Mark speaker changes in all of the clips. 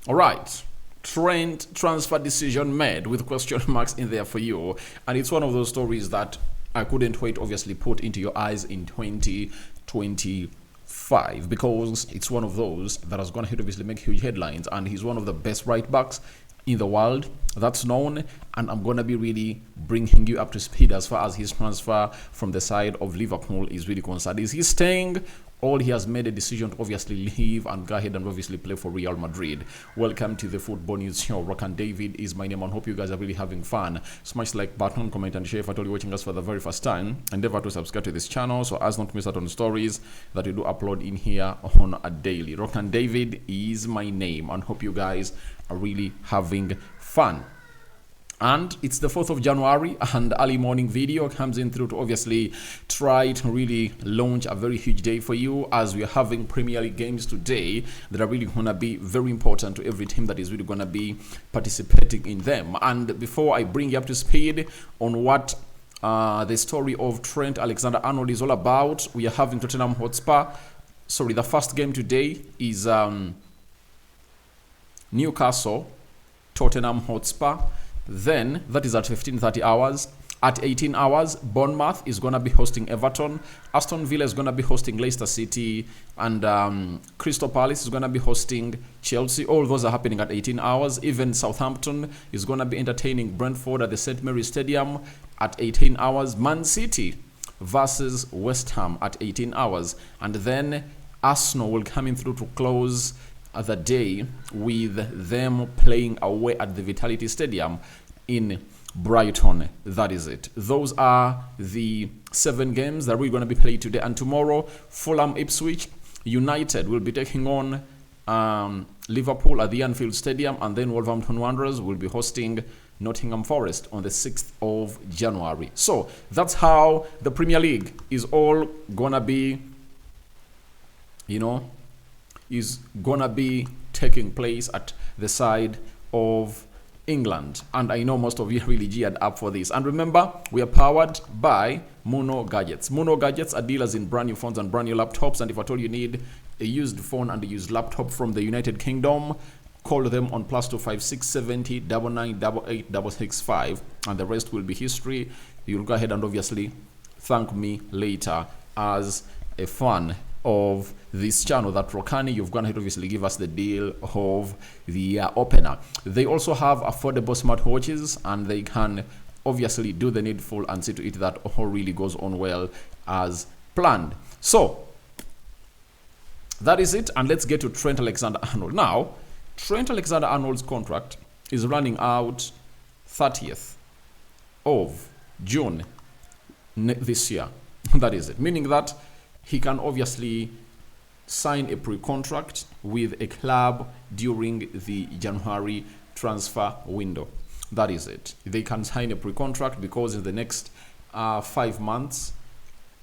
Speaker 1: All right. Trent transfer decision made with question marks in there for you. And it's one of those stories that I couldn't wait, obviously, put into your eyes in 2025 because it's one of those that is going to obviously make huge headlines. And he's one of the best right backs in the world that's known, and I'm gonna be really bringing you up to speed as far as his transfer from the side of Liverpool is really concerned. Is he staying, or he has made a decision to obviously leave and go ahead and obviously play for Real Madrid? Welcome to the Football News Show. Rokani David is my name, and hope you guys are really having fun. Smash like button, comment and share if at all you're watching us for the very first time. Endeavor to subscribe to this channel so as not to miss out on stories that we do upload in here on a daily. Rokani David is my name, and hope you guys are really having fun. And it's the 4th of January, and early morning video comes in through to obviously try to really launch a very huge day for you, as we are having Premier League games today that are really going to be very important to every team that is really going to be participating in them. And before I bring you up to speed on what the story of Trent Alexander-Arnold is all about, we are having Tottenham Hotspur. Sorry, the first game today is Newcastle, Tottenham Hotspur. Then that is at 15:30 hours. At 18 hours, Bournemouth is going to be hosting Everton. Aston Villa is going to be hosting Leicester City. And Crystal Palace is going to be hosting Chelsea. All those are happening at 18 hours. Even Southampton is going to be entertaining Brentford at the St. Mary's Stadium at 18 hours. Man City versus West Ham at 18 hours. And then Arsenal will come in through to close the day with them playing away at the Vitality Stadium in Brighton. That is it. Those are the 7 games that we're going to be playing today. And tomorrow, Fulham Ipswich United will be taking on Liverpool at the Anfield Stadium, and then Wolverhampton Wanderers will be hosting Nottingham Forest on the 6th of January. So that's how the Premier League is all gonna be, is gonna be taking place at the side of England. And I know most of you really geared up for this. And remember, we are powered by Mono Gadgets. Mono Gadgets are dealers in brand new phones and brand new laptops. And if at all you need a used phone and a used laptop from the United Kingdom, call them on +256 70 9988 665, and the rest will be history. You'll go ahead and obviously thank me later as a fan of this channel that Rokani, you've gone ahead obviously give us the deal of the opener. They also have affordable smartwatches, and they can obviously do the needful and see to it that all really goes on well as planned. So that is it, and let's get to Trent Alexander-Arnold. Now, Trent Alexander-Arnold's contract is running out 30th of June this year. That is it, meaning that he can obviously sign a pre-contract with a club during the January transfer window. That is it. They can sign a pre-contract because in the next 5 months,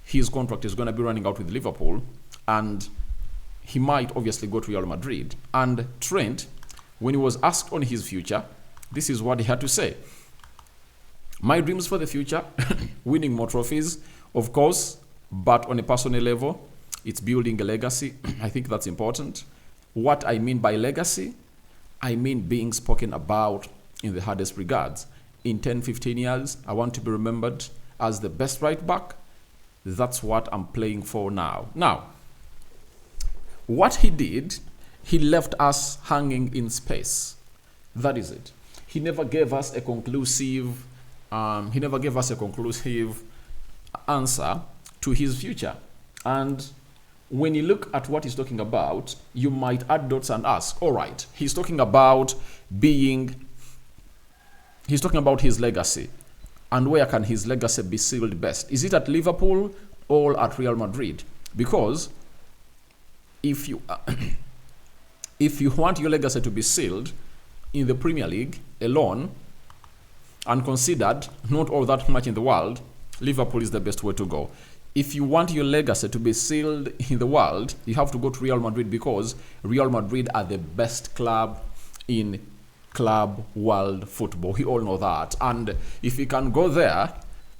Speaker 1: his contract is going to be running out with Liverpool, and he might obviously go to Real Madrid. And Trent, when he was asked on his future, this is what he had to say. My dreams for the future, winning more trophies, of course, but on a personal level, it's building a legacy. I think that's important. What I mean by legacy, I mean being spoken about in the hardest regards. In 10-15 years, I want to be remembered as the best right back. That's what I'm playing for now. Now, what he did, he left us hanging in space. That is it. He never gave us a conclusive answer to his future. And when you look at what he's talking about, you might add dots and ask, all right, he's talking about his legacy. And where can his legacy be sealed best? Is it at Liverpool or at Real Madrid? Because if you want your legacy to be sealed in the Premier League alone and considered not all that much in the world, Liverpool is the best way to go. If you want your legacy to be sealed in the world, you have to go to Real Madrid, because Real Madrid are the best club in club world football. We all know that. And if he can go there,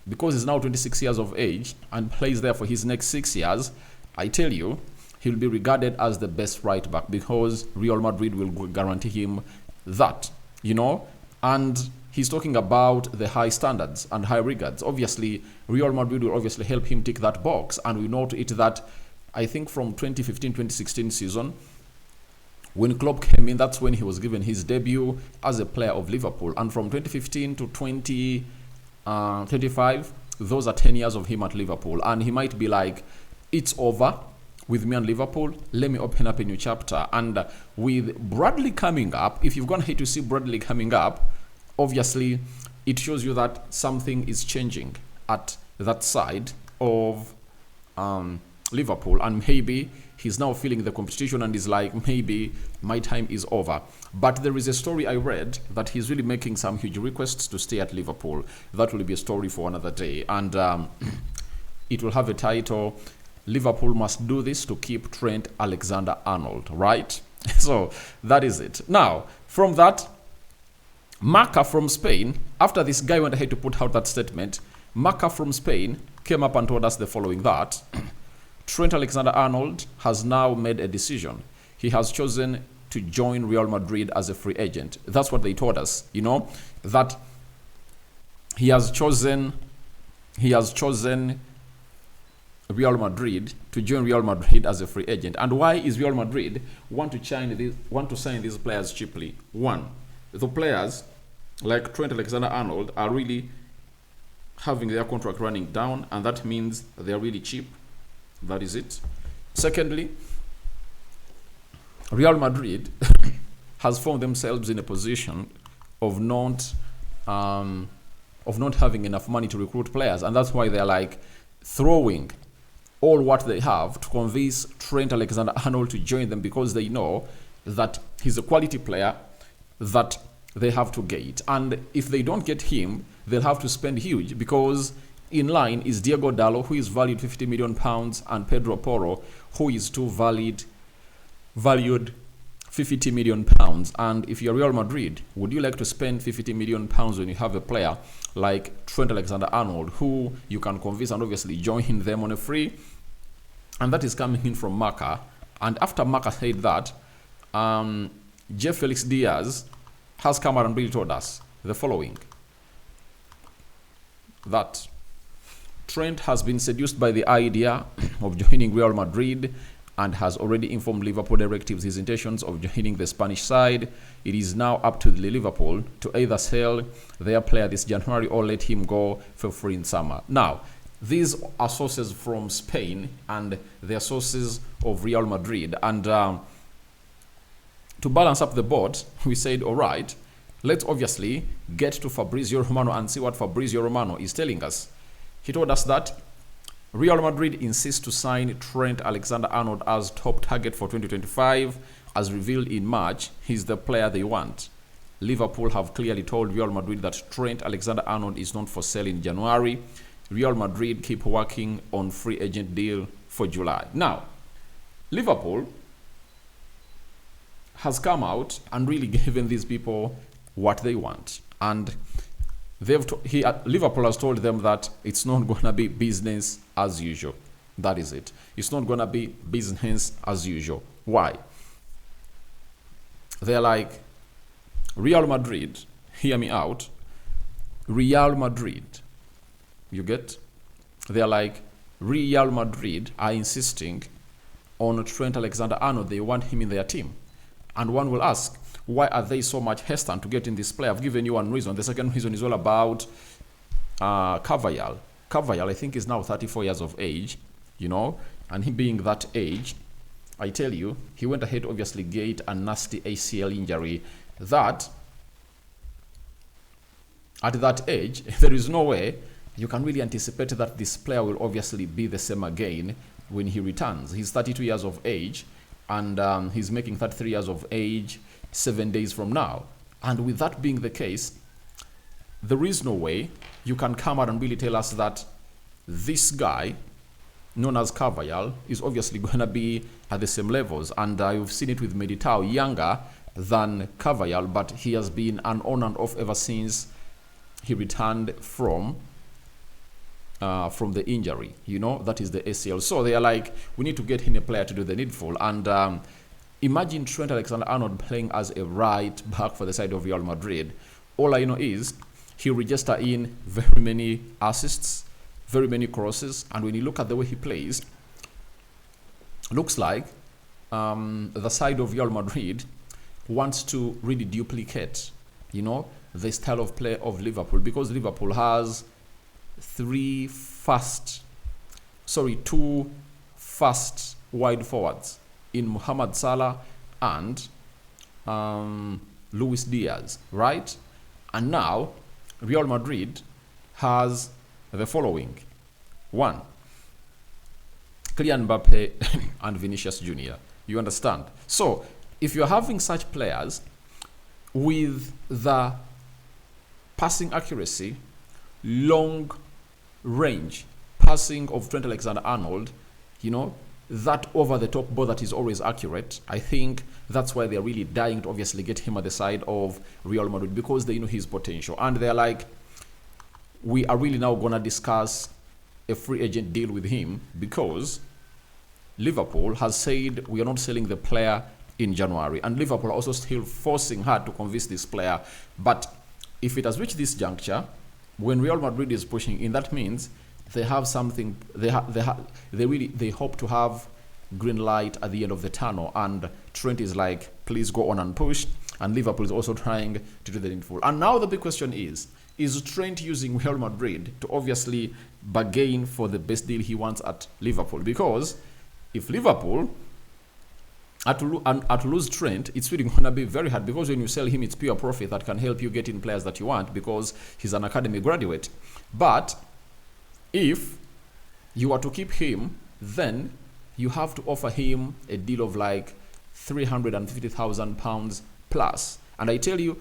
Speaker 1: because he's now 26 years of age and plays there for his next 6 years, I tell you, he'll be regarded as the best right back because Real Madrid will guarantee him that, and he's talking about the high standards and high regards. Obviously, Real Madrid will obviously help him tick that box, and we note it that I think from 2015-2016 season, when Klopp came in, that's when he was given his debut as a player of Liverpool. And from 2015 to 2025, those are 10 years of him at Liverpool. And he might be like, it's over with me and Liverpool. Let me open up a new chapter. And with Bradley coming up, if you've gone here to see Bradley coming up, obviously it shows you that something is changing at that side of Liverpool. And maybe he's now feeling the competition and is like, maybe my time is over. But there is a story I read that he's really making some huge requests to stay at Liverpool. That will be a story for another day. And it will have a title, Liverpool must do this to keep Trent Alexander-Arnold, right? So that is it. Now, from that, Marca from Spain, after this guy went ahead to put out that statement, Marca from Spain came up and told us the following, that Trent Alexander-Arnold has now made a decision. He has chosen to join Real Madrid as a free agent. That's what they told us, that he has chosen Real Madrid to join Real Madrid as a free agent. And why is Real Madrid want to sign these players cheaply? One, the players like Trent Alexander-Arnold are really having their contract running down, and that means they're really cheap. That is it. Secondly, Real Madrid has found themselves in a position of not having enough money to recruit players, and that's why they're like throwing all what they have to convince Trent Alexander-Arnold to join them, because they know that he's a quality player that they have to get. And if they don't get him, they'll have to spend huge, because in line is Diego Dallo, who is valued £50 million, and Pedro Porro, who is too valued £50 million. And if you're Real Madrid, would you like to spend £50 million when you have a player like Trent Alexander-Arnold, who you can convince and obviously join them on a free? And that is coming in from Marca. And after Marca said that, Jeff Felix Diaz has come out and really told us the following, that Trent has been seduced by the idea of joining Real Madrid and has already informed Liverpool directives his intentions of joining the Spanish side. It is now up to Liverpool to either sell their player this January or let him go for free in summer. Now, these are sources from Spain and they're sources of Real Madrid. And to balance up the board, we said, all right, let's obviously get to Fabrizio Romano and see what Fabrizio Romano is telling us. He told us that Real Madrid insists to sign Trent Alexander-Arnold as top target for 2025. As revealed in March, he's the player they want. Liverpool have clearly told Real Madrid that Trent Alexander-Arnold is not for sale in January. Real Madrid keep working on free agent deal for July. Now, Liverpool has come out and really given these people what they want. And Liverpool has told them that it's not going to be business as usual. That is it. It's not going to be business as usual. Why? They're like, Real Madrid, hear me out. Real Madrid, you get? They're like, Real Madrid are insisting on Trent Alexander-Arnold. They want him in their team. And one will ask, why are they so much hesitant to get in this player? I've given you one reason. The second reason is all about Carvajal. Carvajal, I think, is now 34 years of age, and him being that age, I tell you, he went ahead, obviously, get a nasty ACL injury that, at that age, there is no way you can really anticipate that this player will obviously be the same again when he returns. He's 32 years of age, and he's making 33 years of age 7 days from now. And with that being the case, there is no way you can come out and really tell us that this guy, known as Carvajal, is obviously going to be at the same levels. And I've seen it with Militao, younger than Carvajal, but he has been an on and off ever since he returned from from the injury, that is the ACL. So they are like, we need to get in a player to do the needful. And imagine Trent Alexander-Arnold playing as a right back for the side of Real Madrid. All I know is he registered in very many assists, very many crosses, and when you look at the way he plays, looks like the side of Real Madrid wants to really duplicate, the style of play of Liverpool, because Liverpool has two fast wide forwards in Mohamed Salah and Luis Diaz, right? And now Real Madrid has the following: 1, Kylian Mbappe and Vinicius Jr. You understand? So if you're having such players with the passing accuracy, long range passing of Trent Alexander-Arnold, that over-the-top ball that is always accurate, I think that's why they're really dying to obviously get him at the side of Real Madrid, because they know his potential. And they're like, we are really now going to discuss a free agent deal with him, because Liverpool has said we are not selling the player in January. And Liverpool are also still forcing hard to convince this player. But if it has reached this juncture, when Real Madrid is pushing in, that means they have something. They hope to have green light at the end of the tunnel. And Trent is like, please go on and push. And Liverpool is also trying to do the needful. And now the big question is Trent using Real Madrid to obviously bargain for the best deal he wants at Liverpool? Because if Liverpool are to lose Trent, it's really going to be very hard, because when you sell him, it's pure profit that can help you get in players that you want, because he's an academy graduate. But if you are to keep him, then you have to offer him a deal of like £350,000 plus. And I tell you,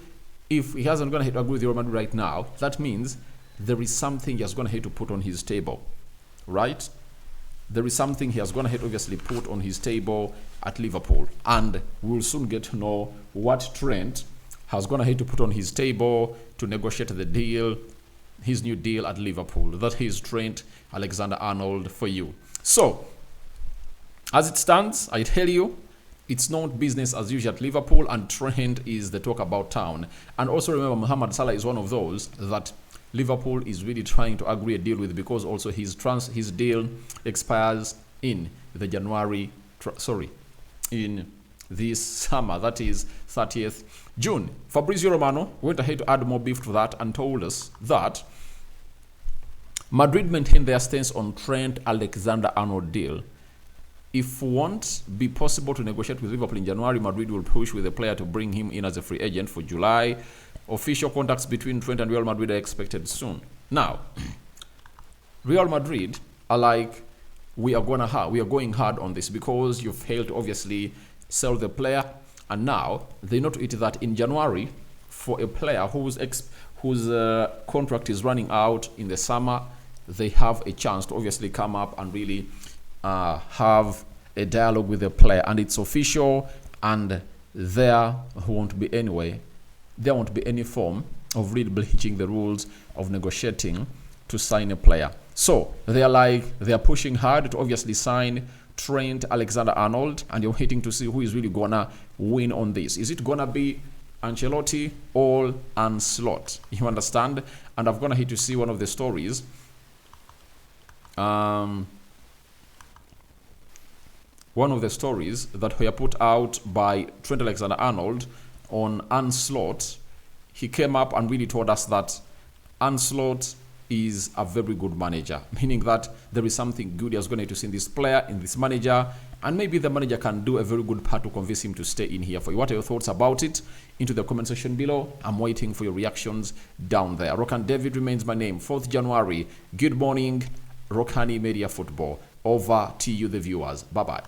Speaker 1: if he hasn't going to agree with Real Madrid right now, that means there is something he has going to have to put on his table, right? There is something he has going to have to obviously put on his table at Liverpool. And we'll soon get to know what Trent has going to have to put on his table to negotiate the deal, his new deal at Liverpool. That is Trent Alexander-Arnold for you. So, as it stands, I tell you, it's not business as usual at Liverpool, and Trent is the talk about town. And also remember, Mohamed Salah is one of those that Liverpool is really trying to agree a deal with, because also his deal expires in this summer, that is 30th June. Fabrizio Romano went ahead to add more beef to that and told us that Madrid maintained their stance on Trent Alexander-Arnold deal. If won't be possible to negotiate with Liverpool in January, Madrid will push with the player to bring him in as a free agent for July. Official contacts between Trent and Real Madrid are expected soon. Now, Real Madrid are like, we are going hard on this, because you failed to obviously sell the player, and now they know to it that in January, for a player whose contract is running out in the summer, they have a chance to obviously come up and really have a dialogue with the player, and it's official, and there won't be any form of really bleaching the rules of negotiating to sign a player. So they are pushing hard to obviously sign Trent Alexander-Arnold, and you're waiting to see who is really gonna win on this. Is it gonna be Ancelotti or Ancelotti? You understand? And I've gonna hit to see one of the stories. One of the stories that were put out by Trent Alexander-Arnold on Ancelotti. He came up and really told us that Ancelotti is a very good manager, meaning that there is something good he is going to see in this player, in this manager, and maybe the manager can do a very good part to convince him to stay in here for you. What are your thoughts about it? Into the comment section below. I'm waiting for your reactions down there. Rokani David remains my name. 4th January. Good morning, Rokani Media Football. Over to you, the viewers. Bye-bye.